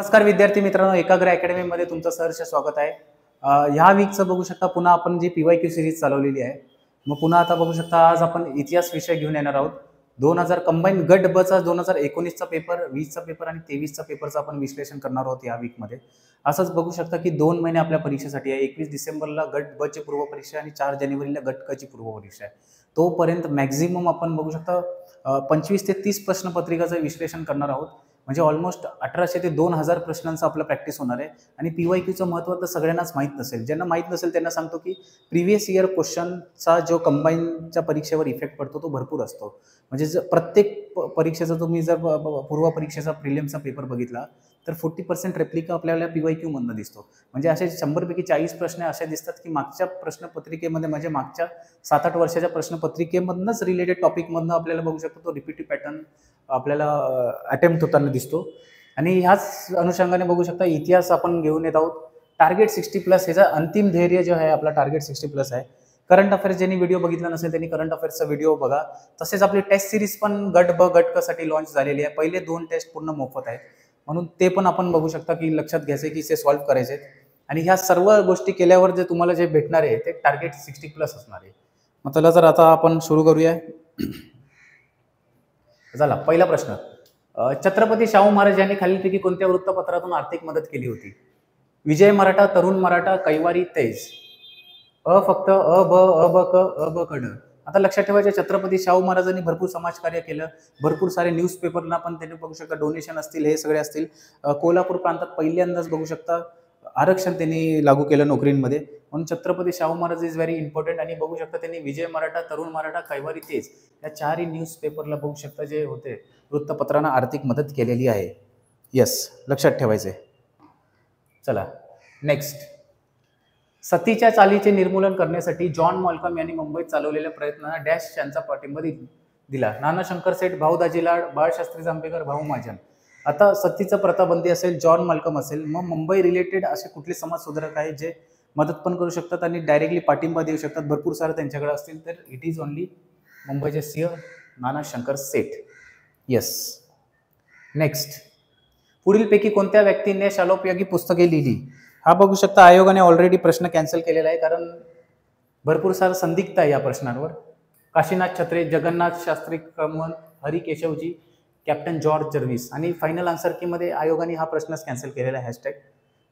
नमस्कार विद्यार्थी मित्रांनो, एकाग्र अकॅडमीमध्ये तुमचं सहर्ष स्वागत आहे. ह्या वीकचं बघू शकता पुन्हा आपण जी PYQ सिरीज चालवलेली आहे. मग पुन्हा आता बघू शकता आज आपण इतिहास विषय घेऊन येणार आहोत. 2000 कंबाईन गट ब चा 2019चा पेपर, 20चा पेपर आणि 23चा पेपरचं आपण विश्लेषण करणार आहोत या वीकमध्ये. असंच बघू शकता की 2 महिने आपल्या परीक्षेसाठी आहे. 21 डिसेंबरला गट ब ची पूर्वपरीक्षा आणि 4 जानेवारीला गट क ची पूर्वपरीक्षा आहे. तोपर्यंत मॅक्झिमम आपण बघू शकता 25 ते 30 प्रश्नपत्रिकाचं विश्लेषण करणार आहोत. म्हणजे ऑलमोस्ट 1800 ते 2000 प्रश्नांचं आपलं प्रॅक्टिस होणार आहे. आणि PYQचं महत्त्व तर सगळ्यांनाच माहीत नसेल. ज्यांना माहीत नसेल त्यांना सांगतो की प्रिव्हियस इयर क्वेश्चनचा जो कंबाईनच्या परीक्षेवर इफेक्ट पडतो तो भरपूर असतो. म्हणजे जर प्रत्येक परीक्षेचा तुम्ही जर पूर्व परीक्षेचा प्रिलिम्सचा पेपर बघितला तर 40% रेप्लिका आपल्याला PYQ मधनं दिसतो. म्हणजे असे 100 पैकी 40 प्रश्न असे दिसतात की मागच्या प्रश्नपत्रिकेमध्ये म्हणजे मागच्या 7-8 वर्षाच्या प्रश्नपत्रिकेमधनंच रिलेटेड टॉपिकमधनं आपल्याला बघू शकतो तो रिपीटेड पॅटर्न आपल्याला अटेम्प्ट होताना दिसतो. आणि ह्याच अनुषंगाने बघू शकता इतिहास आपण घेऊन येत आहोत. टार्गेट 60+ ह्याचा अंतिम ध्येय जो आहे आपला टार्गेट 60+ आहे. करंट अफेअर्स ज्यांनी व्हिडिओ बघितला नसेल त्यांनी करंट अफेअर्सचा व्हिडिओ बघा. तसेच आपली टेस्ट सिरीज पण गट ब गट क साठी लॉन्च झालेली आहे. पहिले 2 टेस्ट पूर्ण मोफत आहेत, म्हणून ते पण आपण बघू शकता की लक्षात घ्यायचे की ते सॉल्व्ह करायचे. आणि ह्या सर्व गोष्टी केल्यावर जे तुम्हाला जे भेटणार आहे ते टार्गेट 60+ असणार आहे. मग त्याला जर आता आपण सुरू करूया. झाला पहिला प्रश्न. छत्रपती शाहू महाराज यांनी खालीलपैकी कोणत्या वृत्तपत्रातून आर्थिक मदत केली होती? विजय मराठा, तरुण मराठा, कैवारी, तेज. फक्त अ ब क ड. आता लक्षात ठेवायचं छत्रपती शाहू महाराजांनी भरपूर समाजकार्य केलं. भरपूर सारे न्यूजपेपरना पण त्यांनी बघू शकता डोनेशन असतील हे सगळे असतील. कोल्हापूर प्रांतात पहिल्यांदाच बघू शकता आरक्षण त्यांनी लागू केलं नोकरींमध्ये. म्हणून Chhatrapati Shahu Maharaj is very important. आणि बघू शकता त्यांनी विजय मराठा, तरुण मराठा, कैवारी, तेज या 4ही न्यूजपेपरला बघू शकता जे होते वृत्तपत्रांना आर्थिक मदत केलेली आहे. यस, लक्षात ठेवायचे. चला नेक्स्ट. सतीच्या चालीचे निर्मूलन करण्यासाठी जॉन मॉल्कम यांनी मुंबईत चालवलेल्या प्रयत्नांना डॅश यांचा पाठिंबा दिला. नाना शंकर सेठ, भाऊ दाजी लाड, बाळशास्त्री जांभेकर, भाऊ महाजन. आता सतीचं प्रताबंदी असेल, जॉन मॉल्कम असेल, मग मुंबई रिलेटेड असे कुठले समाज सुधारक आहेत जे मदत पण करू शकतात आणि डायरेक्टली पाठिंबा देऊ शकतात, भरपूर सारे त्यांच्याकडे असतील, तर इट इज ओनली मुंबईचे सिंह नाना शंकर सेठ. यस. नेक्स्ट. पुढीलपैकी कोणत्या व्यक्तीने शालोपयोगी पुस्तके लिहिली? हा बघू शकता आयोगाने ऑलरेडी प्रश्न कॅन्सल केलेला आहे कारण भरपूर सारं संदिग्ध आहे या प्रश्नांवर. Kashinath Chhatre, Jagannath Shastri Kamal, Hari Keshavji, captain George Jervis. आणि फायनल आन्सर कीमध्ये आयोगाने हा प्रश्नच कॅन्सल केलेला आहे हॅशटॅग.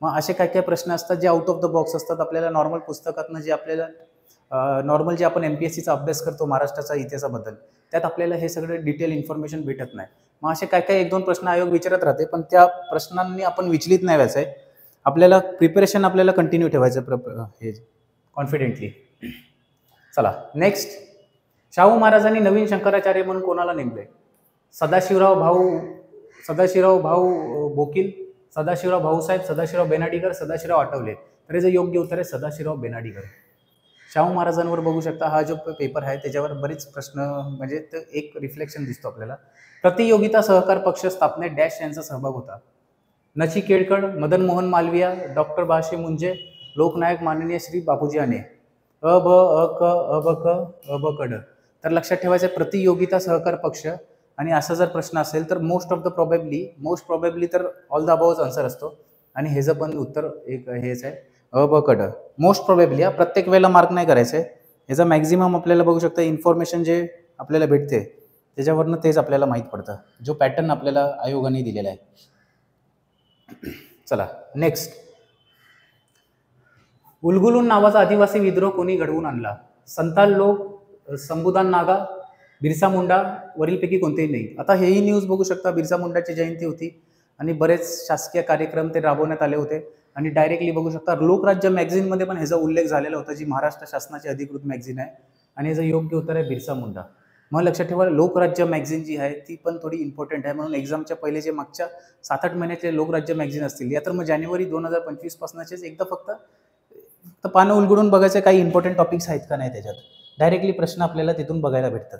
मग असे काय काय प्रश्न असतात जे आउट ऑफ द बॉक्स असतात. आपल्याला नॉर्मल पुस्तकातनं जे आपल्याला नॉर्मल जे आपण MPSCचा अभ्यास करतो महाराष्ट्राच्या इतिहासाबद्दल त्यात आपल्याला हे सगळं डिटेल इन्फॉर्मेशन भेटत नाही. मग असे काय काय 1-2 प्रश्न आयोग विचारत राहते, पण त्या प्रश्नांनी आपण विचलित नाही व्हायचं आहे. आपल्याला प्रिपरेशन आपल्याला कंटिन्यू ठेवायचं हे कॉन्फिडेंटली. चला नेक्स्ट. शाहू महाराजांनी नवीन शंकराचार्य म्हणून कोणाला नेमले? सदाशिवराव भाऊ बोकील, सदाशिवराव भाऊसाहेब, सदाशिवराव बेनाडीकर, सदाशिवराव आठवले. तर याचं योग्य उत्तर आहे सदाशिवराव बेनाडीकर. शाहू महाराजांवर बघू शकता हा जो पेपर आहे त्याच्यावर बरेच प्रश्न म्हणजे एक रिफ्लेक्शन दिसतो आपल्याला. प्रतियोगिता सहकार पक्ष स्थापनेत डॅश यांचा सहभाग होता. नचिकेळकर, मदन मोहन मालविया, डॉक्टर बाशी मुंजे, लोकनायक माननीय श्री बापूजी आने. अ ब क ड. तर लक्षात ठेवायचं प्रतियोगिता सहकार पक्ष. आणि असा जर प्रश्न असेल तर मोस्ट प्रोबेबली तर ऑल द अबाउच आन्सर असतो. आणि ह्याचं पण उत्तर एक हेच आहे अ ब क ड. Most probably. प्रत्येक वेळेला मार्क नाही करायचं आहे. ह्याचा मॅक्झिमम आपल्याला बघू शकता इन्फॉर्मेशन जे आपल्याला भेटते त्याच्यावरनं तेच आपल्याला माहीत पडतं, जो पॅटर्न आपल्याला आयोगाने दिलेला आहे. चला नेक्स्ट. उलगुलून नावाचा आदिवासी विद्रोह कोणी घडवून आणला? संताल लोक, संबुदान नागा, बिरसा मुंडा, वरीलपैकी कोणतेही नाही. आता हेही न्यूज बघू शकता. बिरसा मुंडाची जयंती होती आणि बरेच शासकीय कार्यक्रम ते राबवण्यात आले होते. आणि डायरेक्टली बघू शकता लोकराज्य मॅगझिनमध्ये पण ह्याचा उल्लेख झालेला होता, जी महाराष्ट्र शासनाची अधिकृत मॅगझिन आहे. आणि ह्याचं योग्य उत्तर आहे बिरसा मुंडा. मग लक्षात ठेवा लोकराज्य मॅगझिन जी आहे ती पण थोडी इम्पॉर्टंट आहे. म्हणून एक्झामच्या पहिले जे मागच्या 7-8 महिन्याचे लोकराज्य मॅगझिन असतील या तर मग जानेवारी 2025 पासूनचेच एकदा फक्त पानं उलगडून बघायचे काही इम्पॉर्टंट टॉपिक्स आहेत का नाही त्याच्यात. डायरेक्टली प्रश्न आपल्याला तिथून बघायला भेटतात.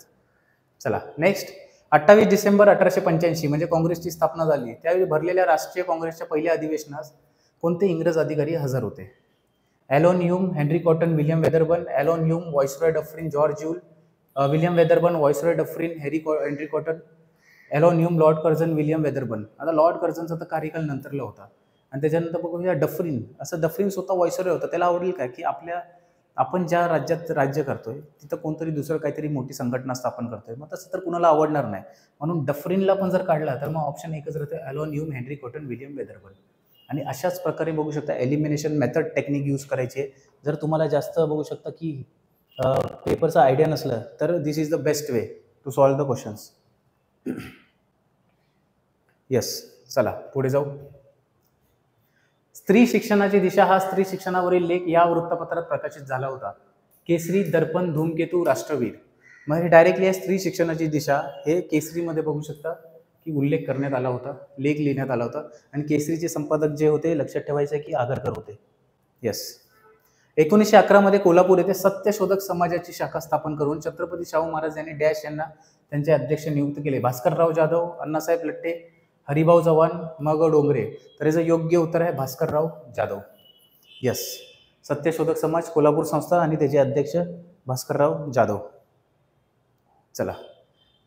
चला नेक्स्ट. 28 डिसेंबर 1885 म्हणजे काँग्रेसची स्थापना झाली. त्यावेळी भरलेल्या राष्ट्रीय काँग्रेसच्या पहिल्या अधिवेशनास कोणते इंग्रज अधिकारी हजर होते? Allan Hume, Henry Cotton, William Wedderburn. Allan Hume, viceroy Dufferin, George Yule. William Wedderburn, viceroy Dufferin, Henry Cotton. Allan Hume, Lord Curzon, William Wedderburn. आता लॉर्ड कर्झनचा तर कार्यकाल नंतरला होता. आणि त्याच्यानंतर बघूया डफरिन. असं डफरिन स्वतः व्हायसरॉय होता. त्याला आवडेल काय की आपण ज्या राज्यात राज्य करतोय तिथं कोणतरी दुसरं काहीतरी मोठी संघटना स्थापन करतोय, मग तसं तर कुणाला आवडणार नाही. म्हणून डफरिनला पण जर काढला तर मग ऑप्शन एकच राहते, एलो न्यूम, हेनरी कॉटन, विलियम वेदरबर्न. आणि अशाच प्रकारे बघू शकता एलिमिनेशन मेथड टेक्निक यूज करायची. जर तुम्हाला जास्त बघू शकता की पेपरचा आयडिया नसलं तर this is the best way to solve the questions. Yes, चला पुढे जाऊ. स्त्री शिक्षणाची दिशा हा स्त्री शिक्षणावरील लेख या वृत्तपत्रात प्रकाशित झाला होता. केसरी, दर्पण, धूमकेतू, राष्ट्रवीर. मग हे डायरेक्टली आहे स्त्री शिक्षणाची दिशा हे केसरीमध्ये बघू शकता की उल्लेख करण्यात आला होता, लेख लिहिण्यात आला होता. आणि केसरीचे संपादक जे होते लक्षात ठेवायचे की आगरकर होते. यस. 1911 मध्ये कोल्हापूर येथे सत्यशोधक समाजाची शाखा स्थापन करून छत्रपती शाहू महाराज यांनी डॅश यांना त्यांचे अध्यक्ष नियुक्त केले. भास्करराव जाधव, अण्णासाहेब लट्टे, हरिभाऊ चव्हाण, मग डोंगरे. तर याचं योग्य उत्तर आहे भास्करराव जाधव. यस. सत्यशोधक समाज, कोल्हापूर संस्था आणि त्याचे अध्यक्ष भास्करराव जाधव. चला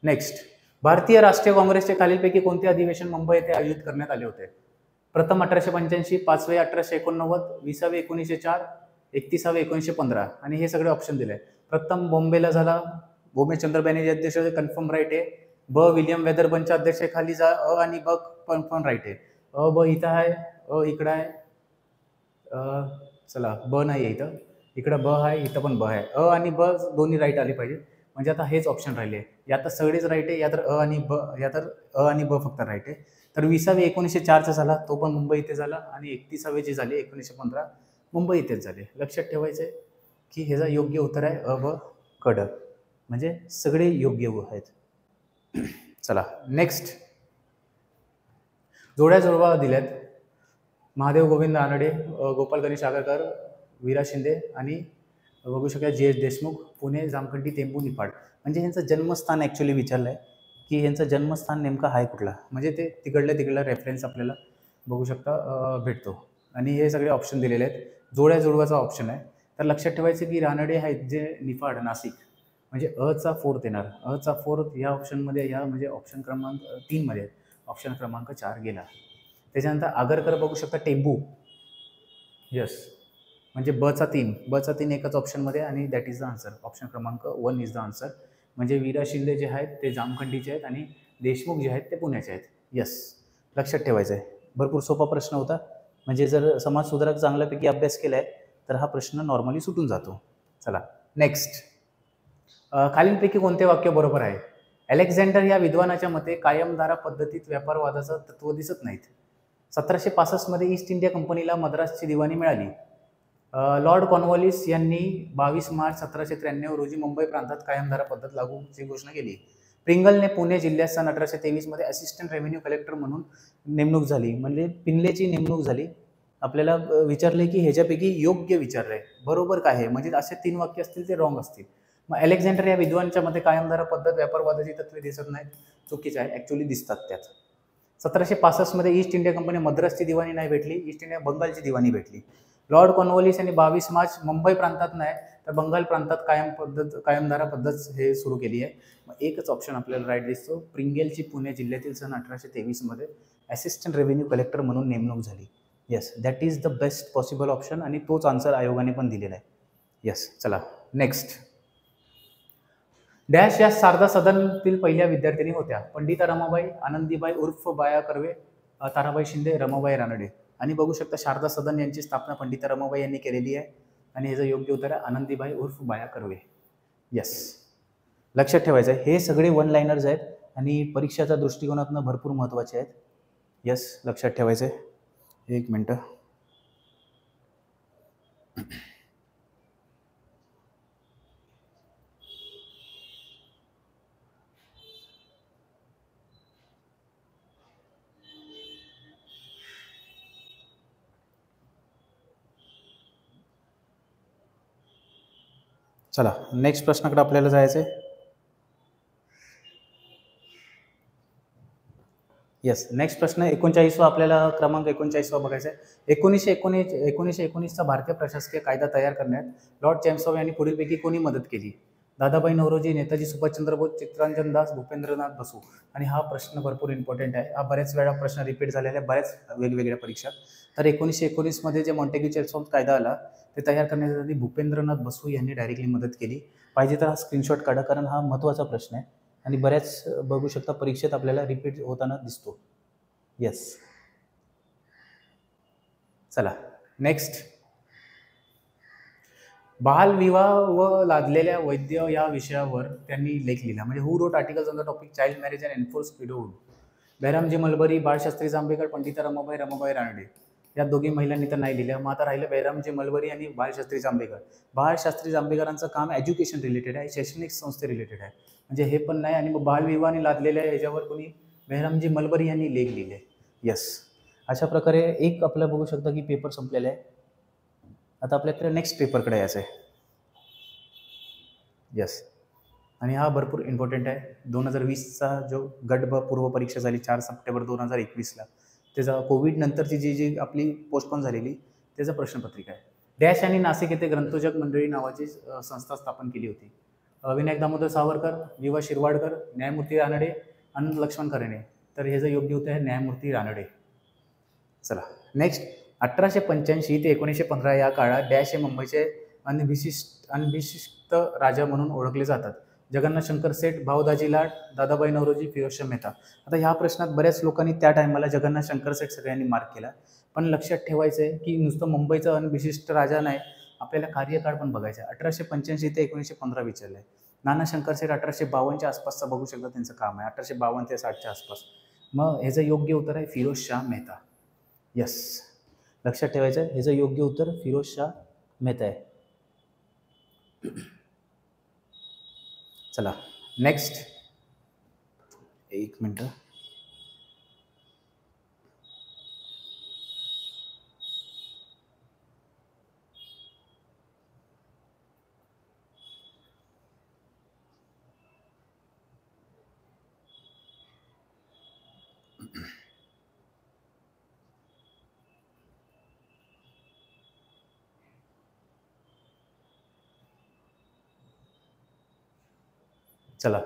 नेक्स्ट. भारतीय राष्ट्रीय काँग्रेसचे खालीलपैकी कोणते अधिवेशन मुंबई येथे आयोजित करण्यात आले होते? प्रथम 1885, पाचवे 1889, 20वे 1904, 31वे 1915. आणि हे सगळे ऑप्शन दिले. प्रथम बॉम्बेला झाला, भूमेशचंद्र बॅनर्जी अध्यक्ष, कन्फर्म राईट आहे. ब विलियम वेदरबर्नच्या अध्यक्षतेखाली जा, अ आणि ब कन्फर्म राईट आहे. अ ब इथं आहे, अ इकडं आहे, चला ब नाही आहे इथं, इकडं ब आहे, इथं पण ब आहे. अ आणि ब दोन्ही राईट आले पाहिजे. म्हणजे आता हेच ऑप्शन राहिले. या तर सगळेच राईट आहे, या तर अ आणि ब, या तर अ आणि ब फक्त राईट आहे. तर 20वे 1904चा झाला, तो पण मुंबई इथे झाला. आणि 31वे जे झाले 1915 मुंबई इथेच झाले. लक्षात ठेवायचं आहे की ह्याचा योग्य उत्तर आहे अ ब क ड. म्हणजे सगळे योग्य आहेत. चला नेक्स्ट. जोड्या जुळवा दिल्यात. महादेव गोविंद रानडे, गोपाल गणेश आगरकर, वीरा शिंदे आणि बघू शकता जी.एस. देशमुख, पुणे, जामखंडी, टेंबू, निफाड. म्हणजे यांचं जन्मस्थान ॲक्च्युली विचारलं आहे की यांचं जन्मस्थान नेमका आहे कुठला. म्हणजे ते तिकडला रेफरन्स आपल्याला बघू शकता भेटतो. आणि हे सगळे ऑप्शन दिलेले आहेत. जोड्या जुळवाचा ऑप्शन आहे. तर लक्षात ठेवायचं की रानडे आहेत जे निफाड, नाशिक. म्हणजे अचा फोर्थ येणार. अचा फोर्थ या ऑप्शनमध्ये, या म्हणजे ऑप्शन क्रमांक 3 मध्ये, ऑप्शन क्रमांक 4 गेला. त्याच्यानंतर आगरकर बघू शकता टेंबू. यस. म्हणजे बचा 3 एकाच ऑप्शनमध्ये आणि that is the answer. Option क्रमांक 1 इज द आन्सर. म्हणजे वीरा शिंदे जे आहेत ते जामखंडीचे आहेत आणि देशमुख जे आहेत ते पुण्याचे आहेत. यस, लक्षात ठेवायचं आहे. भरपूर सोपा प्रश्न होता. म्हणजे जर समाजसुधारक चांगल्यापैकी अभ्यास केला आहे तर हा प्रश्न नॉर्मली सुटून जातो. चला नेक्स्ट. खालीलपैकी कोणते वाक्य बरोबर आहे? अलेक्झांडर या विद्वानाच्या मते कायमधारा पद्धतीत व्यापारवादाचं तत्व दिसत नाहीत. 1765 मध्ये ईस्ट इंडिया कंपनीला मद्रासची दिवाणी मिळाली. लॉर्ड कॉर्नवॉलिस यांनी 22 मार्च 1793 रोजी मुंबई प्रांतात कायमधारा पद्धत लागूची घोषणा केली. प्रिंगलने पुणे जिल्ह्यात सन 1823 मध्ये असिस्टंट रेव्हेन्यू कलेक्टर म्हणून नेमणूक झाली. म्हणजे पिंगलेची नेमणूक झाली. आपल्याला विचारले की ह्याच्यापैकी योग्य विचारलंय, बरोबर काय आहे? म्हणजे असे 3 वाक्य असतील ते रॉंग असतील. मग अलेक्झांडर या विद्वानाच्या मध्ये कायमधारा पद्धत व्यापारवादाची तत्वे दिसत नाहीत, चुकीचे आहे. ऍक्च्युली दिसतात त्यात. 1765 मध्ये ईस्ट इंडिया कंपनी मद्रासची दिवाणी नाही भेटली, ईस्ट इंडिया बंगालची दिवाणी भेटली. लॉर्ड कॉर्नवॉलिस यांनी 22 मार्च मुंबई प्रांतात नाही तर बंगाल प्रांतात कायमधारा पद्धत हे सुरू केली आहे. मग एकच ऑप्शन आपल्याला राईट दिसतो. प्रिंगेलची पुणे जिल्ह्यातील सन 1823 मध्ये असिस्टंट रेव्हेन्यू कलेक्टर म्हणून नेमणूक झाली. Yes, that is the best possible option आणि तोच आन्सर आयोगाने पण दिलेला आहे. येस, चला नेक्स्ट. डॅश या शारदा सदनतील पहिल्या विद्यार्थिनी होत्या. पंडिता रमाबाई, आनंदीबाई उर्फ बाया कर्वे, ताराबाई शिंदे, रमाबाई रानडे. आणि बघू शकता शारदा सदन यांची स्थापना पंडिता रमाबाई यांनी केलेली आहे. आणि ह्याचं योग्य उत्तर आहे आनंदीबाई उर्फ बाया कर्वे. येस, लक्षात ठेवायचं आहे हे सगळे वन लाईनर्स आहेत आणि परीक्षाच्या दृष्टिकोनातून भरपूर महत्त्वाचे आहेत. येस, लक्षात ठेवायचं आहे. एक मिनटं. चला नेक्स्ट प्रश्नाकडे आपल्याला जायचं आहे. येस, नेक्स्ट प्रश्न 39वा आपल्याला क्रमांक 39वा बघायचा आहे. 1919चा भारतीय प्रशासकीय कायदा तयार करण्यात लॉर्ड चॅम्स्कॉम यांनी पुढीलपैकी कोणी मदत केली? दादाभाई नौरोजी, नेताजी सुभाषचंद्र बोस, चित्तरंजन दास, भूपेंद्रनाथ बसू. आणि हा प्रश्न भरपूर इम्पॉर्टंट आहे. हा बऱ्याच वेळा प्रश्न रिपीट झालेला आहे बऱ्याच वेगवेगळ्या परीक्षा. तर 1919 मध्ये जे मॉन्टेग्यू चेल्मस्फोर्ड कायदा आला ते तयार करण्यासाठी भूपेंद्रनाथ बसू यांनी डायरेक्टली मदत केली. पाहिजे तर हा स्क्रीनशॉट काढा, कारण हा महत्त्वाचा प्रश्न आहे आणि बऱ्याच बघू शकता परीक्षेत आपल्याला रिपीट होताना दिसतो. येस. चला नेक्स्ट. बालविवाह व लादलेल्या वैद्य या विषयावर त्यांनी लेख लिहिला. म्हणजे who wrote articles on the topic child marriage and enforce widowhood. Behramji Malabari, Balshastri Jambhekar, Pandita Ramabai Ranade. या दोघी महिलांनी तर नाही लिहिलं. मग आता राहिलं बेहरामजी मलबरी आणि बाळशास्त्री जांभेकर. बाळशास्त्री जांभेकरांचं काम एज्युकेशन रिलेटेड आहे, शैक्षणिक संस्थे रिलेटेड आहे. म्हणजे हे पण नाही. आणि मग बालविवाहाने लादलेल्या याच्यावर कोणी बेहरामजी मलबरी यांनी लेख लिहिले. यस. अशा प्रकारे एक आपल्याला बघू शकता की पेपर संपलेला आहे. आता आपल्याकडे नेक्स्ट पेपरकडे यायचं आहे. यस. आणि हा भरपूर इम्पॉर्टंट आहे. 2020चा जो गट ब पूर्व परीक्षा झाली 4 सप्टेंबर 2021ला, त्याचा कोविड नंतरची जी आपली पोस्टपोन झालेली त्याचं प्रश्नपत्रिका आहे. डॅश आणि नाशिक येथे ग्रंथोजक मंडळी नावाची संस्था स्थापन केली होती. विनायक दामोदर सावरकर, विवा शिरवाडकर, न्यायमूर्ती रानडे, आनंद लक्ष्मण खरेणे. तर हे जे योग्य उत्तर आहे न्यायमूर्ती रानडे. चला नेक्स्ट. 1885 ते 1915 या काळात डॅश हे मुंबईचे अनभिषिक्त राजा म्हणून ओळखले जातात. जगन्नाथ शंकर सेठ, भाऊदाजी लाड, दादाबाई नौरोजी, फिरोजशहा मेहता. आता ह्या प्रश्नात बऱ्याच लोकांनी त्या टायमाला जगन्नाथ शंकर सेठ सगळ्यांनी मार्क केला. पण लक्षात ठेवायचं आहे की नुसतं मुंबईचा अनभिषिक्त राजा नाही, आपल्याला कार्यकाळ पण बघायचा आहे. 1885 ते 1915 विचारलं आहे. नाना शंकर सेठ 1852च्या आसपासचा बघू शकता त्यांचं काम आहे, 1852 ते 60च्या आसपास. मग ह्याचं योग्य उत्तर आहे फिरोजशहा मेहता. यस. लक्षात ठेवायचं आहे, ह्याचं योग्य उत्तर फिरोजशहा मेहता आहे. चला नेक्स्ट. एक मिनटं. चला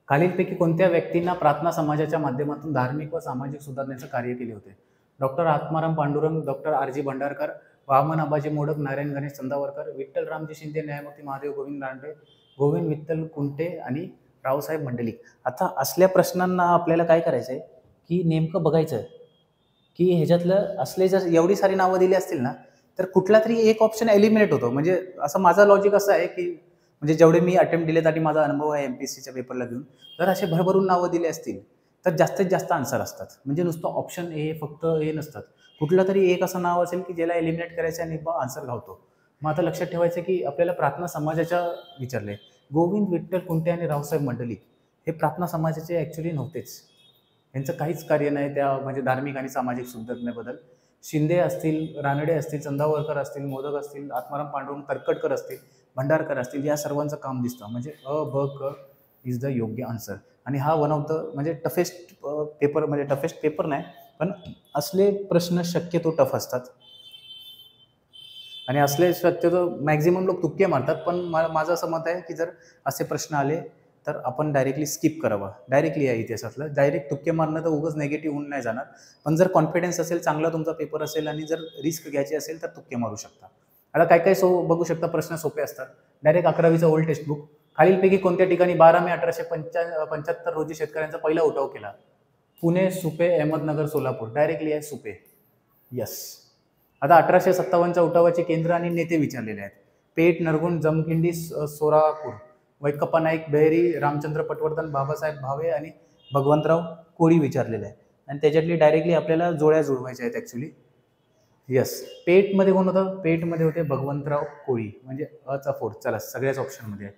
खालीलपैकी कोणत्या व्यक्तींना प्रार्थना समाजाच्या माध्यमातून धार्मिक व सामाजिक सुधारणेचं कार्य केले होते? Doctor Atmaram Pandurang, doctor R G. Bhandarkar, Waman Abaji Modak, Narayan Ganesh Chandavarkar, Vitthal Ramji Shinde, न्यायमूर्ती महादेव गोविंद रानडे, गोविंद विठ्ठल कुंटे आणि रावसाहेब मंडलिक. आता असल्या प्रश्नांना आपल्याला काय करायचं आहे की नेमकं बघायचं की ह्याच्यातलं असले जर एवढी सारी नावं दिली असतील ना तर कुठला तरी एक ऑप्शन एलिमिनेट होतो. म्हणजे असं माझा लॉजिक असं आहे की म्हणजे जेवढे मी अटेम्प्ट दिलेत आणि माझा अनुभव आहे MPSCच्या पेपरला घेऊन, जर असे भरभरून नावं दिले असतील तर जास्तीत जास्त आन्सर असतात. म्हणजे नुसतं ऑप्शन ए फक्त हे नसतात. कुठलं तरी एक असं नाव असेल की ज्याला एलिमिनेट करायचं आणि आन्सर घावतो. मग आता लक्षात ठेवायचं की आपल्याला प्रार्थना समाजाच्या विचारले. गोविंद विठ्ठल कुंटे आणि रावसाहेब मंडलिक हे प्रार्थना समाजाचे ॲक्च्युली नव्हतेच. यांचं काहीच कार्य नाही त्या म्हणजे धार्मिक आणि सामाजिक सुधारणेबद्दल. शिंदे असतील, रानडे असतील, चंदावरकर असतील, मोदक असतील, आत्माराम पांडुरंग, तरखडकर असतील, भंडारकर असतील, या सर्वांचं काम दिसतं. म्हणजे अ ब क इज द योग्य आन्सर. आणि हा वन ऑफ द म्हणजे टफेस्ट पेपर, म्हणजे टफेस्ट पेपर नाही पण असले प्रश्न शक्यतो टफ असतात आणि असले शक्यतो मॅक्झिमम लोक तुक्के मारतात. पण माझं असं मत आहे की जर असे प्रश्न आले तर आपण डायरेक्टली स्किप करावं. डायरेक्टली या इतिहासातलं डायरेक्ट तुक्के मारणं तर उगाच नेगेटिव्ह होऊन नाही जाणार. पण जर कॉन्फिडन्स असेल, चांगला तुमचा पेपर असेल आणि जर रिस्क घ्यायची असेल तर तुक्के मारू शकता. आता काय काय बघू शकता प्रश्न सोपे असतात. डायरेक्ट 11वीचं ओल्ड टेक्स्टबुक. खालीलपैकी कोणत्या ठिकाणी 12 मे 1875 रोजी शेतकऱ्यांचा पहिला उठाव केला? पुणे, सुपे, अहमदनगर, सोलापूर. डायरेक्टली आहे सुपे. यस. आता 1857च्या उठावाचे केंद्र आणि नेते विचारलेले आहेत. पेठ, नरगुण, जमखिंडी, सोलापूर. वैकप्पा नाईक, बेहरी, रामचंद्र पटवर्धन, बाबासाहेब भावे आणि भगवंतराव कोळी विचारलेले आहे. आणि त्याच्यातली डायरेक्टली आपल्याला जोड्या जुळवायच्या आहेत ॲक्च्युली. यस. पेठमध्ये कोण होतं? पेठमध्ये होते भगवंतराव कोळी. म्हणजे अचा फोर्थ. चला सगळ्याच ऑप्शनमध्ये आहे.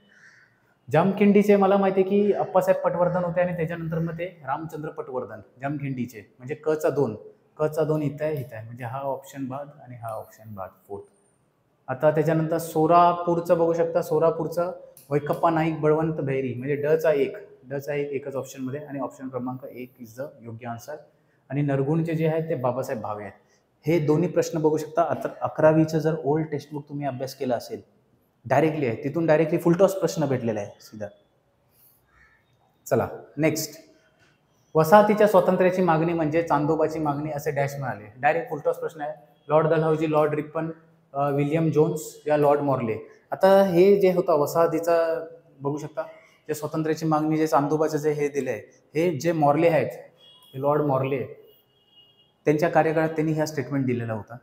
जामखिंडीचे मला माहिती आहे की अप्पासाहेब पटवर्धन होते आणि त्याच्यानंतर मग ते रामचंद्र पटवर्धन. जामखिंडीचे म्हणजे कचा 2 इथं आहे, इथं आहे. म्हणजे हा ऑप्शन बाद आणि हा ऑप्शन बाद, फोर्थ. आता त्याच्यानंतर सोलापूरचं बघू शकता. सोलापूरचं वैकप्पा नाईक, बळवंत बेहरी. म्हणजे डचा एक एकच ऑप्शनमध्ये आणि ऑप्शन क्रमांक 1 इज द योग्य आन्सर. आणि नरगुणचे जे आहेत ते बाबासाहेब भावे आहेत. हे दोन्ही प्रश्न बघू शकता. आता 11वीचं जर ओल्ड टेक्स्टबुक तुम्ही अभ्यास केला असेल, डायरेक्टली आहे, तिथून डायरेक्टली फुलटॉस प्रश्न भेटलेला आहे सीधा. चला नेक्स्ट. वसाहतीच्या स्वातंत्र्याची मागणी म्हणजे चांदोबाची मागणी असे डॅश मिळाले. डायरेक्ट फुलटॉस प्रश्न आहे. Lord Dalhousie, Lord Ripon, William Jones या लॉर्ड मॉर्ले. आता हे जे होतं वसाहतीचा बघू शकता, जे स्वातंत्र्याची मागणी जे चांदोबाचं जे हे दिलं आहे, हे जे मॉर्ले आहेत, हे लॉर्ड मॉर्ले, त्यांच्या कार्यकाळात त्यांनी हा स्टेटमेंट दिलेला होता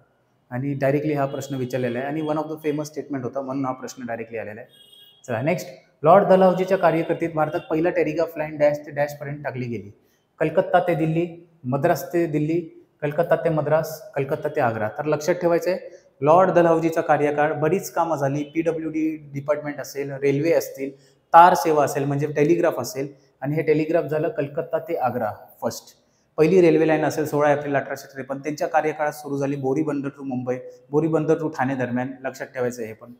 आणि डायरेक्टली हा प्रश्न विचारलेला आहे आणि one of the famous statement होता, म्हणून हा प्रश्न डायरेक्टली आलेला आहे. चला नेक्स्ट. लॉर्ड डलहौजीच्या कार्यकर्तेत भारतात पहिला टेलिग्राफ लाईन डॅश ते डॅशपर्यंत टाकली गेली. कलकत्ता ते दिल्ली, मद्रास ते दिल्ली, कलकत्ता ते मद्रास, कलकत्ता ते आग्रा. तर लक्षात ठेवायचं आहे, लॉर्ड डलहौजीचा कार्यकाळ बरीच कामं झाली. PWD डिपार्टमेंट असेल, रेल्वे असतील, तार सेवा असेल म्हणजे टेलिग्राफ असेल, आणि हे टेलिग्राफ झालं कलकत्ता ते आग्रा फर्स्ट. पहिली रेल्वे लाईन असेल 16 एप्रिल 1853. त्यांच्या कार्यकाळात सुरू झाली बोरीबंदर टू मुंबई, बोरीबंदर टू ठाणे दरम्यान. लक्षात ठेवायचं हे पण.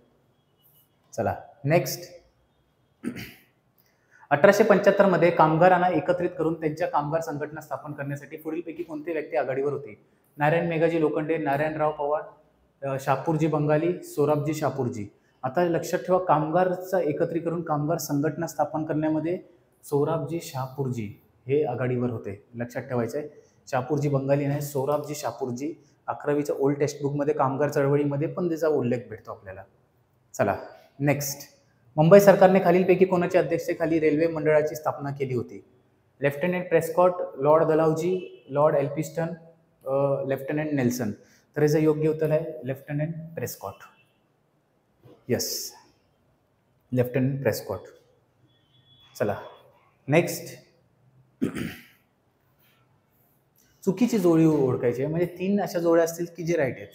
चला नेक्स्ट. 1875 मध्ये कामगारांना एकत्रित करून त्यांच्या कामगार संघटना स्थापन करण्यासाठी पुढीलपैकी कोणते व्यक्ती आघाडीवर होते? नारायण मेघाजी लोखंडे, नारायणराव पवार, शापूरजी बंगाली, सोराबजी शापूरजी. आता लक्षात ठेवा, कामगारचं एकत्रीकरण, कामगार संघटना स्थापन करण्यामध्ये सोराबजी शापूरजी हे आघाडीवर होते. लक्षात ठेवायचं आहे. शापूरजी बंगाली नाही, सोराबजी शापूरजी. 11वीच्या ओल्ड टेक्स्टबुकमध्ये कामगार चळवळीमध्ये पण त्याचा उल्लेख भेटतो आपल्याला. चला नेक्स्ट. मुंबई सरकारने खालीलपैकी कोणाच्या अध्यक्षतेखाली रेल्वे मंडळाची स्थापना केली होती? Lieutenant Prescott, Lord Dalhousie, Lord Elphinstone, lieutenant Nelson. तर याचं योग्य उत्तर आहे lieutenant Prescott. Yes, lieutenant Prescott. चला नेक्स्ट. चुकीची जोडी ओळखायची आहे, म्हणजे 3 अशा जोड्या असतील की जे राईट आहेत.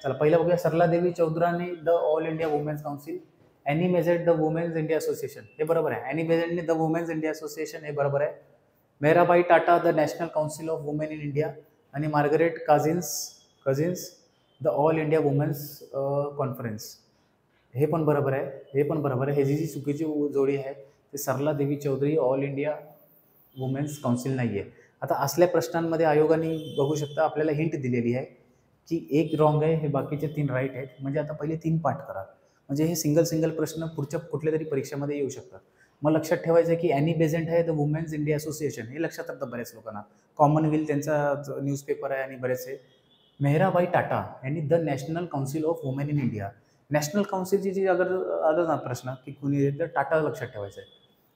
चला पहिला बघूया. सरला देवी चौधरांनी the All India women's Council, Annie Besant the Women's India Association, हे बरोबर आहे. ॲनी बेझंटने द वुमेन्स इंडिया असोसिएशन, हे बरोबर आहे. Mehrabai Tata the National Council of Women in India, आणि Margaret Cousins the All India Women's Conference, हे पण बरोबर आहे. हे पण बरोबर आहे. हे जी चुकीची जोडी आहे ते Sarla Devi Chaudhari all India women's council नाही आहे. आता असल्या प्रश्नांमध्ये आयोगाने बघू शकता आपल्याला हिंट दिलेली आहे की एक रॉंग आहे, हे बाकीचे 3 राईट आहेत. म्हणजे आता पहिले 3 पाठ करा, म्हणजे हे सिंगल प्रश्न पुढच्या कुठल्या तरी परीक्षेमध्ये येऊ शकतात. मग लक्षात ठेवायचं आहे की ॲनी बेझंट आहे द वुमेन्स इंडिया असोसिएशन, हे लक्षात राहतं बऱ्याच लोकांना. कॉमनवेल्थ त्यांचा न्यूजपेपर आहे आणि बरेचसे. मेहराबाई टाटा यांनी the National Council of Women in India, national काउन्सिलची जी अगर आलं ना प्रश्न की कुणी, तर टाटा लक्षात ठेवायचं आहे.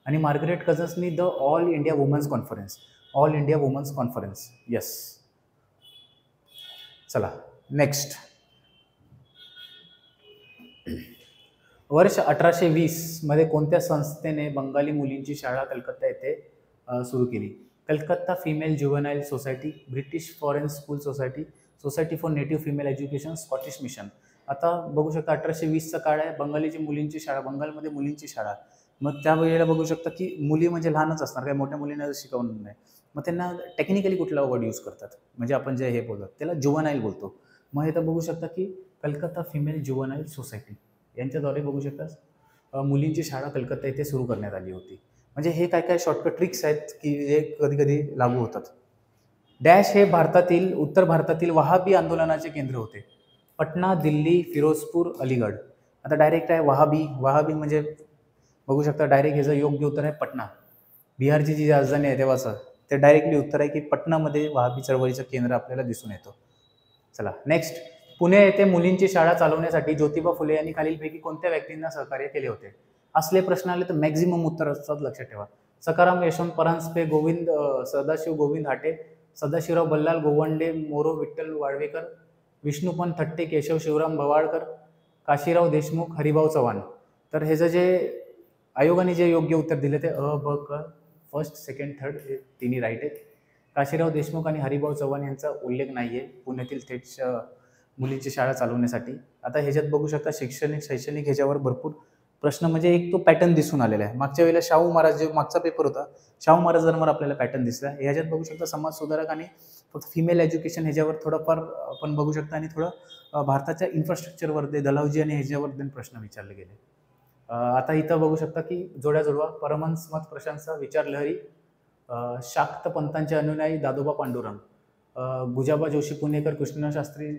आणि मार्गरेट कझन्सनी the All India Women's Conference, All India Women's Conference. Yes. चला नेक्स्ट. वर्ष 1820 मध्ये कोणत्या संस्थेने बंगाली मुलींची शाळा कलकत्ता येथे सुरू केली? Calcutta Female Juvenile Society, British Foreign School Society, Society for Native Female Education, Scottish Mission. आता बघू शकता 1820चा काळ आहे, बंगालीची मुलींची शाळा, बंगालमध्ये मुलींची शाळा. मग त्यावेळेला बघू शकता की मुली म्हणजे लहानच असणार, काही मोठ्या मुलींना शिकवणार नाही. मग त्यांना टेक्निकली कुठला वर्ड यूज करतात, म्हणजे आपण जे हे बोलतो त्याला ज्युव्हनाईल बोलतो. मग हे तर बघू शकता की कलकत्ता फिमेल ज्युव्हनाईल सोसायटी यांच्याद्वारे बघू शकता मुलींची शाळा कलकत्ता येथे सुरू करण्यात आली होती. म्हणजे हे काय काय शॉर्टकट ट्रिक्स आहेत की जे कधी कधी लागू होतात. डॅश हे भारतातील, उत्तर भारतातील वहाबी आंदोलनाचे केंद्र होते. पटना, दिल्ली, फिरोजपूर, अलीगड. आता डायरेक्ट आहे वहाबी म्हणजे बघू शकता डायरेक्ट ह्याचं योग्य उत्तर आहे पटना. बिहारची जी राजधानी आहे तेव्हाचं ते डायरेक्टली उत्तर आहे की पटनामध्ये वहाबी चळवळीचं केंद्र आपल्याला दिसून येतं. चला नेक्स्ट. पुणे येथे मुलींची शाळा चालवण्यासाठी ज्योतिबा फुले यांनी खालीलपैकी कोणत्या व्यक्तींना सहकार्य केले होते? असले प्रश्न आले तर मॅक्झिमम उत्तर असतात, लक्षात ठेवा. सखाराम यशवंत परांजपे, सदाशिव गोविंद हाटे, सदाशिवराव बल्लाळ गोवंडे, मोरो विठ्ठल वाळवेकर, विष्णुपंत थट्टे, केशव शिवराम भवाळकर, काशीराव देशमुख, हरिभाऊ चव्हाण. तर ह्याचं जे आयोगाने जे योग्य उत्तर दिले ते ब क, फर्स्ट, सेकंड, थर्ड हे तिन्ही राईट आहेत. काशीराव देशमुख आणि हरिभाऊ चव्हाण यांचा उल्लेख नाही आहे पुण्यातील थेट मुलींची शाळा चालवण्यासाठी. आता ह्याच्यात बघू शकता शैक्षणिक ह्याच्यावर भरपूर प्रश्न, म्हणजे एक तो पॅटर्न दिसून आलेला आहे. मागच्या वेळेला शाहू महाराज जे मागचा पेपर होता, शाहू महाराजांवर आपल्याला पॅटर्न दिसला. ह्याच्यात बघू शकता समाज सुधारक आणि फक्त फिमेल एज्युकेशन ह्याच्यावर थोडंफार आपण बघू शकता, आणि थोडं भारताच्या इन्फ्रास्ट्रक्चरवर ते दलावजी आणि ह्याच्यावर प्रश्न विचारले गेले. आता इथं बघू शकता की जोड्या जोडवा. परमहंस मत प्रशंसा, विचार लहरी, शाक्त पंथांचे अनुयायी दादोबा पांडुरंग. गुजाबा जोशी पुणेकर, कृष्णशास्त्री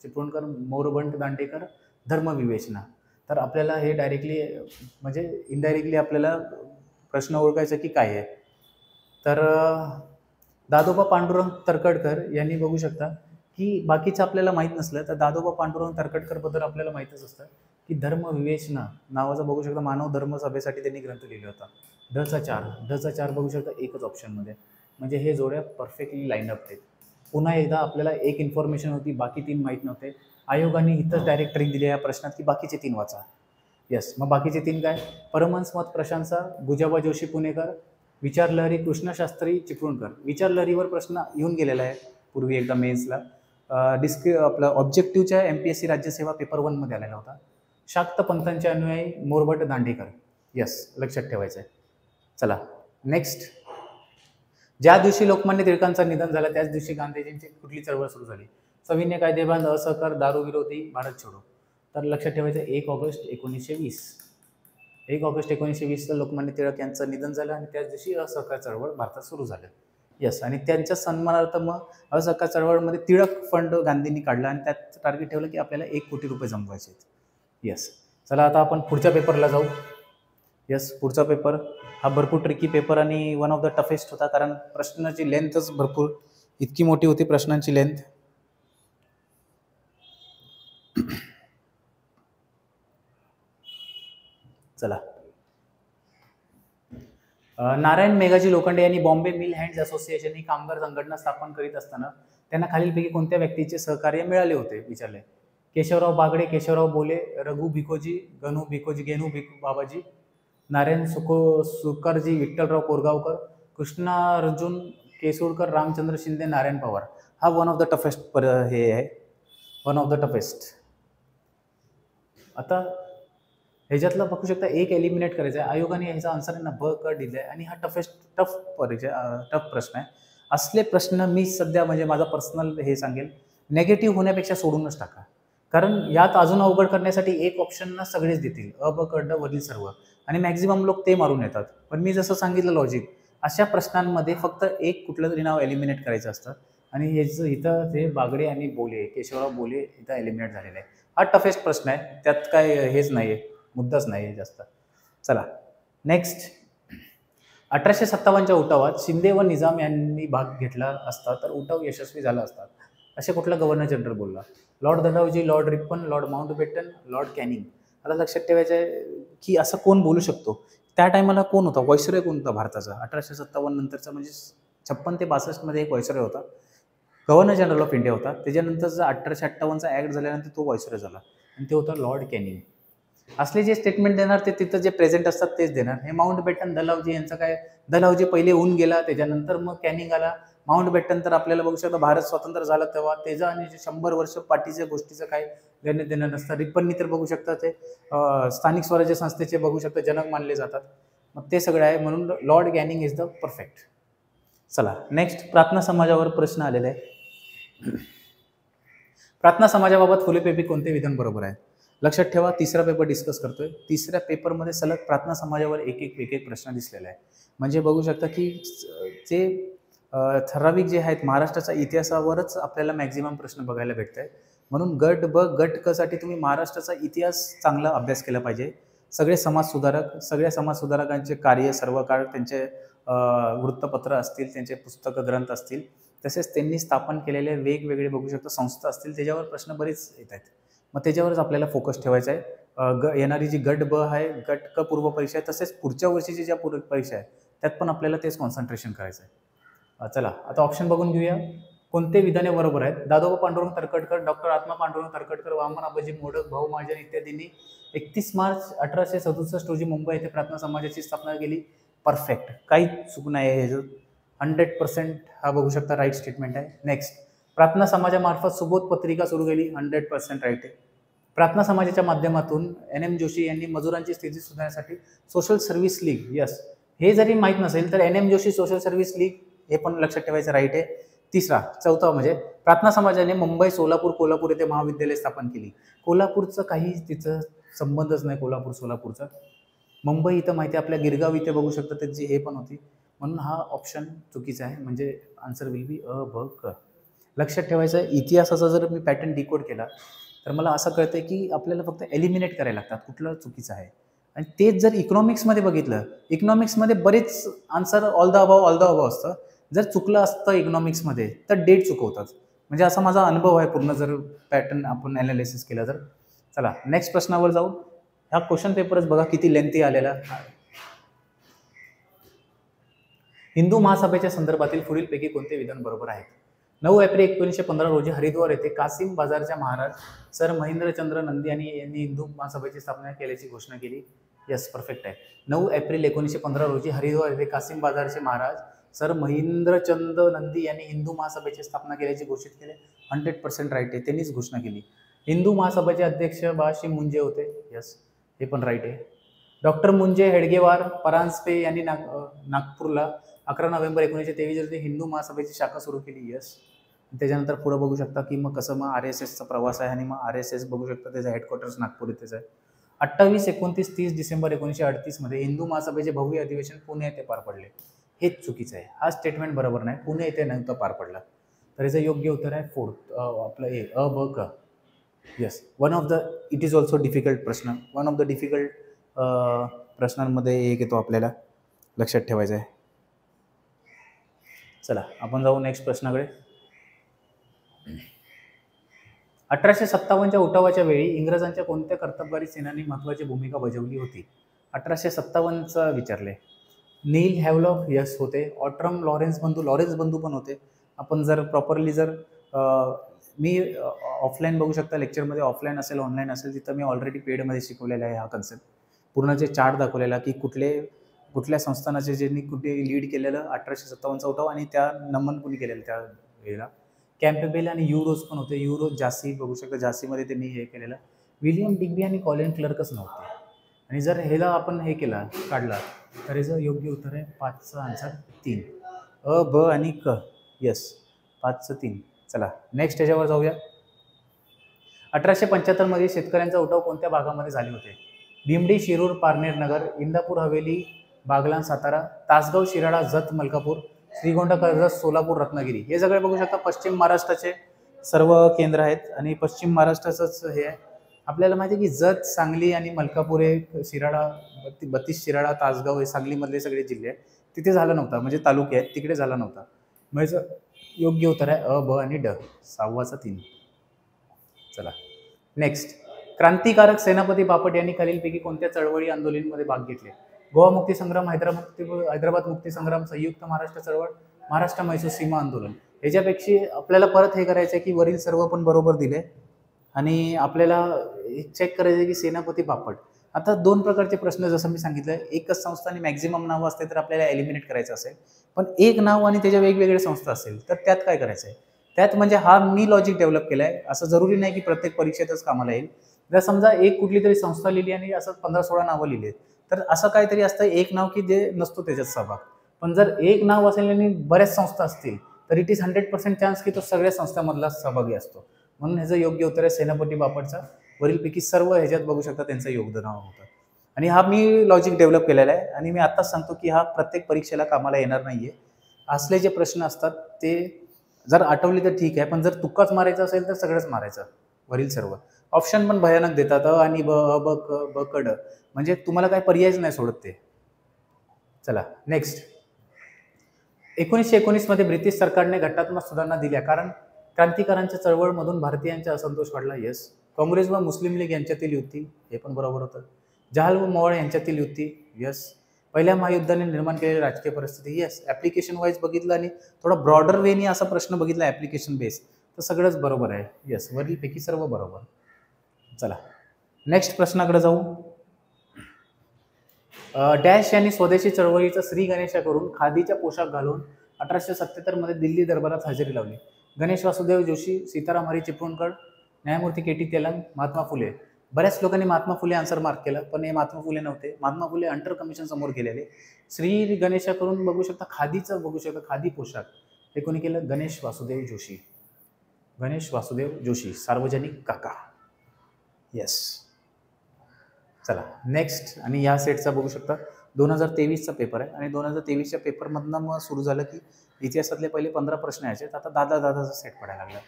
चिपळूणकर, मोरबंट दांडेकर, धर्मविवेचना. तर आपल्याला हे डायरेक्टली म्हणजे इनडायरेक्टली आपल्याला प्रश्न ओळखायचा की काय आहे. तर दादोबा पांडुरंग तरखडकर यांनी बघू शकता की बाकीचं आपल्याला माहीत नसलं तर दादोबा पांडुरंग तरखडकरबद्दल आपल्याला माहीतच असतं की धर्मविवेचना नावाचा बघू शकता मानव धर्म सभेसाठी त्यांनी ग्रंथ लिहिला होता. ढचा चार बघू शकता एकच ऑप्शनमध्ये. म्हणजे हे जोड्या परफेक्टली लाईन अप आहेत. पुन्हा एकदा आपल्याला एक इन्फॉर्मेशन होती, बाकी 3 माहीत नव्हते. आयोगाने इथंच डायरेक्ट ट्रिक दिली या प्रश्नात की बाकीचे 3 वाचा. येस, मग बाकीचे 3 काय? परमहंस मत प्रशंसा गुजाबा जोशी पुणेकर, विचारलहरी कृष्णशास्त्री चिपळूणकर. विचारलहरीवर प्रश्न येऊन गेलेला आहे पूर्वी एकदा मेन्सला. आपलं ऑब्जेक्टिव्हच्या MPSC राज्यसेवा पेपर 1 मध्ये आलेला होता. शाक्त पंथांचे अनुयायी मोरबट दांडेकर. यस, लक्षात ठेवायचं आहे. चला नेक्स्ट. ज्या दिवशी लोकमान्य टिळकांचं निधन झालं त्याच दिवशी गांधीजींची कुठली चळवळ सुरू झाली? सविनय कायदेबंद, असहकार, दारू विरोधी, भारत छोडो. तर लक्षात ठेवायचं 1 ऑगस्ट 1920. 1 ऑगस्ट 1920ला लोकमान्य टिळक यांचं निधन झालं आणि त्याच दिवशी असहकार चळवळ भारतात सुरू झालं. यस, आणि त्यांच्या सन्मानार्थ मग असहकार चळवळमध्ये टिळक फंड गांधींनी काढला आणि त्यात टार्गेट ठेवलं की आपल्याला 1 कोटी रुपये जमवायचे आहेत. यस, चला आता आपण पुढच्या पेपरला जाऊ. यस, पुढचा पेपर हा भरपूर ट्रिकी पेपर आणि वन ऑफ द टफेस्ट होता, कारण प्रश्नाची लेंथच भरपूर इतकी मोठी होती प्रश्नांची लेंथ. चला, नारायण मेघाजी लोखंडे यांनी बॉम्बे मिल हँड्स असोसिएशन ही कामगार संघटना स्थापन करीत असताना त्यांना खालीलपैकी कोणत्या व्यक्तीचे सहकार्य मिळाले होते विचारले? केशवराव बागडे, केशवराव बोले, रघु भिकोजी, गेनू बाबाजी, नारायण सुकारजी, विठ्ठलराव कोरगावकर, कृष्णार्जुन केसुरकर, रामचंद्र शिंदे, नारायण पवार. हा वन ऑफ द टफेस्ट हे आहे, वन ऑफ द टफेस्ट. आता ह्याच्यातलं बघू शकता एक एलिमिनेट करायचं आहे. आयोगाने ह्याचा आन्सर आहे ना ब क दिलाय आणि हा टफ प्रश्न आहे. असले प्रश्न मी सध्या म्हणजे माझा पर्सनल हे सांगेल, नेगेटिव्ह होण्यापेक्षा सोडूनच टाका. कारण यात अजून अवघड करण्यासाठी एक ऑप्शन ना सगळेच देतील, अ ब क ड वरील सर्व, आणि मॅक्झिमम लोक ते मारून येतात. पण मी जसं सांगितलं लॉजिक, अशा प्रश्नांमध्ये फक्त एक कुठलं तरी नाव एलिमिनेट करायचं असतं आणि याचं इथं ते बागडे आणि बोले, केशवराव बोले इथं एलिमिनेट झालेलं आहे. हा टफेस्ट प्रश्न आहे, त्यात काय हेच नाही आहे, मुद्दाच नाही आहे जास्त. चला नेक्स्ट. 1857च्या उठावात शिंदे व निजाम यांनी भाग घेतला असता तर उठाव यशस्वी झाला असता असे कुठला गव्हर्नर जनरल बोलला? Lord Dalhousie, Lord Ripon, Lord Mountbatten, Lord Canning. आता लक्षात ठेवायचं आहे की असं कोण बोलू शकतो. त्या टायमाला कोण होता, व्हाईसरॉय कोण होता भारताचा? 1857 नंतरचा म्हणजे 56 ते 62 मध्ये एक व्हाईसरॉय होता, गव्हर्नर जनरल ऑफ इंडिया होता. त्याच्यानंतरचा 1858चा ऍक्ट झाल्यानंतर तो व्हाईसरॉय झाला आणि ते होता लॉर्ड कॅनिंग. असले जे स्टेटमेंट देणार ते तिथं जे प्रेझेंट असतात तेच देणार. हे माउंटबेटन, डलहौजी यांचं काय, डलहौजी पहिले होऊन गेला, त्याच्यानंतर मग कॅनिंग आला. माउंटबेटन तर आपल्याला बघू शकता भारत स्वतंत्र झाला तेव्हा त्याचं आणि 100 वर्ष पाठीच्या गोष्टीचं काय देणं देणं नसतं. रिपननी तर बघू शकता ते स्थानिक स्वराज्य संस्थेचे बघू शकता जनक मानले जातात. मग ते सगळं आहे, म्हणून Lord Canning is the perfect. चला नेक्स्ट. प्रार्थना समाजावर प्रश्न आलेला आहे. प्रार्थना समाजाबाबत फुले पेपी कोणते विधान बरोबर आहे? लक्षात ठेवा, तिसरा पेपर डिस्कस करतोय. तिसऱ्या पेपरमध्ये सलग प्रार्थना समाजावर एक एक प्रश्न दिसलेला आहे. म्हणजे बघू शकता की जे ठराविक जे आहेत महाराष्ट्राच्या इतिहासावरच आपल्याला मॅक्झिमम प्रश्न बघायला भेटत आहेत. म्हणून गट ब गट क साठी तुम्ही महाराष्ट्राचा इतिहास चांगला अभ्यास केला पाहिजे. सगळ्या समाजसुधारकांचे कार्य सर्व काळ, त्यांचे वृत्तपत्र असतील, त्यांचे पुस्तकं ग्रंथ असतील, तसेच त्यांनी स्थापन केलेले वेगवेगळे बघू शकता संस्था असतील, त्याच्यावर प्रश्न बरेच येत आहेत. मग त्याच्यावरच आपल्याला फोकस ठेवायचा आहे. येणारी जी गट ब आहे, गट क पूर्व परीक्षा आहे, तसेच पुढच्या वर्षीची ज्या पूर्व परीक्षा आहे त्यात पण आपल्याला तेच कॉन्सन्ट्रेशन करायचं आहे. चला आता ऑप्शन बघून घेऊया. कोणते विधाने बरोबर आहेत? दादोबा पांडुरंग तरखडकर, डॉक्टर आत्मा पांडुरंग तरखडकर, वामन आबाजी मोडक, भाऊ महाजन इत्यादींनी 31 मार्च 1867 रोजी मुंबई येथे प्रार्थना समाजाची स्थापना केली. परफेक्ट, काहीच चूक नाही आहे ह्याचं. 100% हा बघू शकता राईट स्टेटमेंट आहे. नेक्स्ट. प्रार्थना समाजामार्फत सुबोध पत्रिका सुरू केली. 100% राईट आहे. प्रार्थना समाजाच्या माध्यमातून NM जोशी यांनी मजुरांची स्थिती सुधारण्यासाठी सोशल सर्व्हिस लीग, यस, हे जरी माहीत नसेल तर NM Joshi social service league हे पण लक्षात ठेवायचं, राईट आहे. चौथा म्हणजे प्रार्थना समाजाने मुंबई, सोलापूर, कोल्हापूर येथे महाविद्यालय स्थापन केली. कोल्हापूरचं काही तिचं संबंधच नाही, सोलापूरचा. मुंबई इथं माहिती आहे, आपल्या गिरगाव इथे बघू शकता त्याची हे पण होती. म्हणून हा ऑप्शन चुकीचा आहे, म्हणजे आन्सर विल बी अ ब क. लक्षात ठेवायचं, इतिहासाचा जर मी पॅटर्न डिकोड केला तर मला असं कळतंय की आपल्याला फक्त एलिमिनेट करायला लागतात कुठलं चुकीचं आहे. आणि तेच जर इकॉनॉमिक्समध्ये बघितलं, इकॉनॉमिक्समध्ये बरेच आन्सर ऑल द अबाव असतं. जर चुकलं असतं इकॉनॉमिक्समध्ये तर डेट चुकवतात. म्हणजे असा माझा अनुभव आहे पूर्ण, जर पॅटर्न आपण ॲनालिसिस केलं तर. चला नेक्स्ट प्रश्नावर जाऊ. हा क्वेश्चन पेपरच बघा किती लेंथी आलेला. हिंदू महासभेच्या संदर्भातील पुढीलपैकी कोणते विधान बरोबर आहे? 9 एप्रिल 1915 रोजी हरिद्वार येथे कासिम बाजारच्या महाराज सर महेंद्रचंद्र नंदी यांनी हिंदू महासभेची स्थापना केल्याची घोषणा केली. यस, परफेक्ट आहे. 9 एप्रिल 1915 रोजी हरिद्वार येथे कासिम बाजारचे महाराज सर महेंद्रचंद्र नंदी यांनी हिंदू महासभेची स्थापना केल्याची घोषित केले. 100% राईट आहे, त्यांनीच घोषणा केली. हिंदू महासभेचे अध्यक्ष बाळासिंग मुंजे होते. यस, हे पण राईट आहे. डॉक्टर मुंजे हेडगेवार परांजपे यांनी नागपूरला 11 नोव्हेंबर 1923 रोजी हिंदू महासभेची शाखा सुरू केली. यस. त्याच्यानंतर पुढे बघू शकता की मग कसं मग RSSचा प्रवास आहे आणि मग RSS बघू शकता त्याचं हेडक्वार्टर्स नागपूर इथेच आहे. 28, 29, 30 डिसेंबर 1938 मध्ये हिंदू महासभेचे भव्य अधिवेशन पुणे येथे पार पडले. हेच चुकीचं आहे, हा स्टेटमेंट बरोबर नाही. पुणे येथे नव्हतं पार पडला. तर याचं योग्य उत्तर आहे फोर्थ, आपलं ए अ ब क. Yes, it is also difficult प्रश्न. वन ऑफ द डिफिकल्ट प्रश्नांमध्ये एक येतो, आपल्याला लक्षात ठेवायचं आहे. चला आपण जाऊ नेक्स्ट प्रश्नाकडे. 1857च्या उठावाच्या वेळी इंग्रजांच्या कोणत्या कर्तबगारी सेनानी महत्त्वाची भूमिका बजावली होती? 1857चं विचारले. नील हॅवलॉक यस होते. ऑट्रम लॉरेन्स बंधू पण होते. आपण जर प्रॉपरली जर मी ऑफलाईन बघू शकता लेक्चरमध्ये, ऑफलाईन असेल ऑनलाईन असेल, तिथं मी ऑलरेडी पेडमध्ये शिकवलेला आहे हा कन्सेप्ट. पूर्ण जे चार्ट दाखवलेला की कुठल्या संस्थानाचे ज्यांनी कुठे लीड केलेलं 1857चा उठाव आणि त्या नमन कुणी केलेलं त्या वेळेला. कॅम्पेबेल आणि युरोज पण होते. युरोज जासी बघू शकता, जासीमध्ये त्यांनी हे केलेलं. विलियम डिग्बी आणि कॉलिन क्लर्कच नव्हते. आणि जर ह्याला आपण हे केला काढला तर याचं योग्य उत्तर आहे 5चा आन्सर 3. अ ब आणि क. यस, 5चं 3. चला नेक्स्ट ह्याच्यावर जाऊया. 1875 मध्ये शेतकऱ्यांचा उठाव कोणत्या भागामध्ये झाले होते? भीमडी, शिरूर, पारनेर नगर, इंदापूर हवेली, बागलाण सातारा, तासगाव, शिराळा, जत, मलकापूर, श्रीगोंदा, कर्जत, सोलापूर, रत्नागिरी. हे सगळे बघू शकता पश्चिम महाराष्ट्राचे सर्व केंद्र आहेत आणि पश्चिम महाराष्ट्राचंच हे आहे. आपल्याला माहिती आहे की जत, सांगली आणि मलकापूर हे शिराळा, 32 शिराळा, तासगाव हे सांगलीमधले सगळे जिल्हे आहेत. तिथे झाला नव्हता, म्हणजे तालुके आहेत तिकडे झाला नव्हता. म्हणजे योग्य उत्तर आहे अ ब आणि ड, 6चा 3. चला नेक्स्ट. क्रांतिकारक सेनापती बापट यांनी खालीलपैकी कोणत्या चळवळी आंदोलनामध्ये भाग घेतले? गोवा मुक्ती संग्राम, हैदराबाद मुक्ती संग्राम, संयुक्त महाराष्ट्र चळवळ, महाराष्ट्र मैसूर सीमा आंदोलन. याच्यापेक्षा आपल्याला परत हे करायचं आहे की वरील सर्व पण बरोबर दिले आणि आपल्याला चेक करायचं आहे की सेनापती बापट. आता 2 प्रकारचे प्रश्न जसं मी सांगितलं, एकच संस्था आणि मॅक्झिमम नावं असते तर आपल्याला एलिमिनेट करायचं असेल, पण एक नाव आणि त्याच्या वेगवेगळ्या संस्था असेल तर त्यात काय करायचं आहे? त्यात म्हणजे हा मी लॉजिक डेव्हलप केला आहे. असं जरुरी नाही की प्रत्येक परीक्षेतच कामाला येईल. जर समजा एक कुठली तरी संस्था लिहिली आणि असं 15-16 नावं लिहिली तर असं काहीतरी असतं एक नाव की जे नसतो त्याच्यात सहभाग. पण जर एक नाव असेल आणि बऱ्याच संस्था असतील तर इट इज 100% चान्स की तो सगळ्या संस्थांमधला सहभागी असतो. म्हणून ह्याचं योग्य उत्तर आहे सेनापती बापटचा. वरीलपैकी सर्व ह्याच्यात बघू शकता त्यांचं योगदान होतं. आणि हा मी लॉजिक डेव्हलप केलेला आहे आणि मी आत्ताच सांगतो की हा प्रत्येक परीक्षेला कामाला येणार नाहीये. असले जे प्रश्न असतात ते जर आठवले तर ठीक आहे, पण जर तुक्काच मारायचं असेल तर सगळंच मारायचं. वरील सर्व ऑप्शन पण भयानक देतात, अ आणि ब, अ ब क, ब क ड, म्हणजे तुम्हाला काही पर्यायच नाही सोडत ते. चला नेक्स्ट. 1919 मध्ये ब्रिटिश सरकारने घटनात्मक सुधारणा दिल्या कारण क्रांतिकारांच्या चळवळमधून भारतीयांचा असंतोष वाढला. यस. काँग्रेस व मुस्लिम लीग यांच्यातील युती, हे पण बरोबर होतं. जहाल व मवाळ यांच्यातील युती. यस. पहिल्या महायुद्धाने निर्माण केलेली राजकीय परिस्थिती. यस. ऍप्लिकेशन वाईज बघितलं आणि थोडा ब्रॉडर वेनी असा प्रश्न बघितला ऍप्लिकेशन बेस तर सगळंच बरोबर आहे. यस, वरीलपैकी सर्व बरोबर. चला नेक्स्ट प्रश्नाकडे जाऊ. डॅश यांनी स्वदेशी चळवळीचा श्री गणेशा करून खादीच्या पोशाख घालून 1877 मध्ये दिल्ली दरबारात हजेरी लावली. गणेश वासुदेव जोशी, सीताराम हरी चिपळूणकर, न्यायमूर्ती KT तेलंग, महात्मा फुले. बऱ्याच लोकांनी महात्मा फुले आन्सर मार्क केला पण हे महात्मा फुले नव्हते. महात्मा फुले अंडर कमिशन समोर गेलेले. श्री गणेशा करून बघू शकता, खादीचं बघू शकता, खादी पोशाख हे कोणी केलं? गणेश वासुदेव जोशी. गणेश वासुदेव जोशी, सार्वजनिक काका. येस. चला नेक्स्ट. आणि या सेटचा बघू शकता 2023चा पेपर आहे आणि 2023च्या पेपरमधनं मग सुरू झालं की इतिहासातले पहिले 15 प्रश्न यायचे, आता दादाचा सेट पडायला लागला.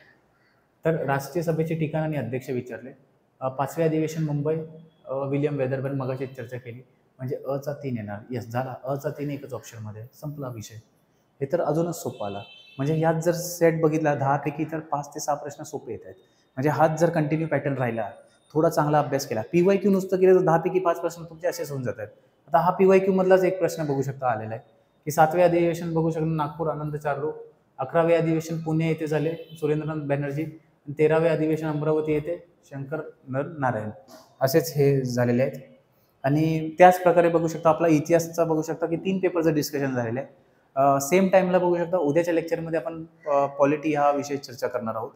तर राष्ट्रीय सभेचे ठिकाण आणि अध्यक्ष विचारले. 5वे अधिवेशन मुंबई, विलियम वेदरबर्न मगाशी चर्चा केली, म्हणजे अचा 3 येणार. यस, झाला. अचा 3 एकच ऑप्शनमध्ये, संपला विषय. हे तर अजूनच सोपं आला. म्हणजे ह्यात जर सेट बघितला 10 पैकी तर 5 ते 6 प्रश्न सोपे येत आहेत. म्हणजे हाच जर कंटिन्यू पॅटर्न राहिला, थोडा चांगला अभ्यास केला, PYQ नुसतं केलं तर 10 पैकी 5 प्रश्न तुमचे असेच होऊन जातात. आता हा PYQ मधलाच एक प्रश्न बघू शकता आलेला आहे की 7वे अधिवेशन बघू शकता नागपूर आनंद चार्लो, 11वे अधिवेशन पुणे येथे झाले सुरेंद्रनाथ बॅनर्जी, 13वे अधिवेशन अमरावती येथे शंकर नारायण, असेच हे झालेले आहेत. आणि त्याच प्रकारे बघू शकता आपला इतिहासचा बघू शकता की 3 पेपरचं डिस्कशन झालेलं आहे. सेम टाइमला बघू शकता उद्याच्या लेक्चरमध्ये आपण पॉलिटी हा विषय चर्चा करणार आहोत.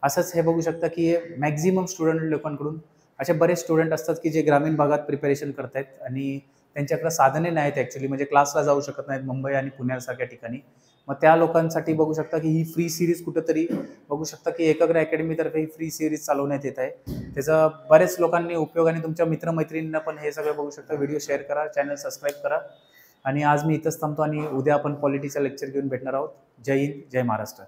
असंच हे बघू शकता की मॅक्झिमम स्टुडंट लोकांकडून असे बरेच स्टुडंट असतात की जे ग्रामीण भागात प्रिपरेशन करतायत आणि त्यांच्याकडे साधने नाहीत ॲक्च्युली, म्हणजे क्लासला जाऊ शकत नाहीत मुंबई आणि पुण्यासारख्या ठिकाणी. मग त्या लोकांसाठी बघू शकता की ही फ्री सिरीज कुठंतरी बघू शकता की एकाग्र अकॅडमीतर्फे ही फ्री सिरीज चालवण्यात येत आहे. त्याचा बरेच लोकांनी उपयोग आणि तुमच्या मित्रमैत्रिणींना पण हे सगळं बघू शकता. व्हिडिओ शेअर करा, चॅनल सबस्क्राईब करा. आणि आज मी इथंच थांबतो आणि उद्या आपण पॉलिटीचं लेक्चर घेऊन भेटणार आहोत. जय हिंद, जय महाराष्ट्र.